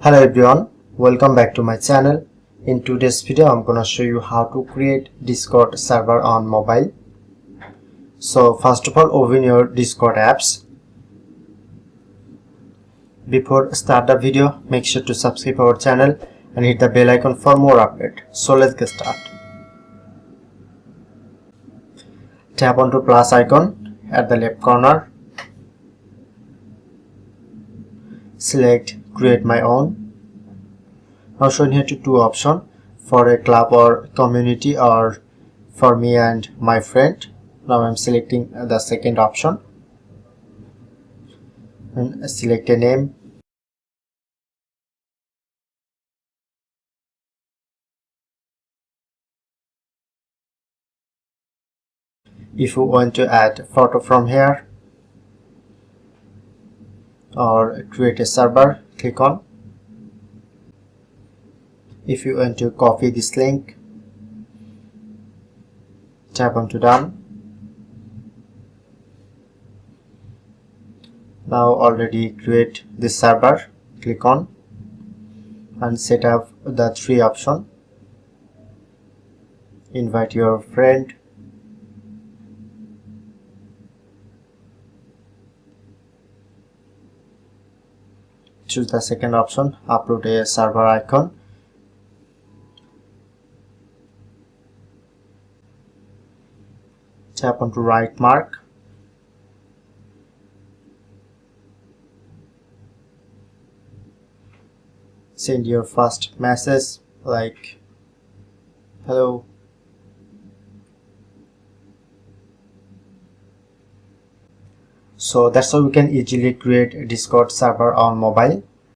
Hello everyone, welcome back to my channel. In today's video I'm gonna show you how to create Discord server on mobile. So first of all, open your Discord apps. Before start the video, make sure to subscribe our channel and hit the bell icon for more update. So let's get started. Tap onto plus icon at the left corner. Select create my own. Now shown here two options for a club or community or for me and my friend. Now I'm selecting the second option and select a name. If you want to add photo from here or create a server, click on. If you want to copy this link, tap onto done. Now already create this server, click on and set up the three options. Invite your friend, choose the second option, upload a server icon. Tap onto right mark. Send your first message like hello. So that's how we can easily create a Discord server on mobile.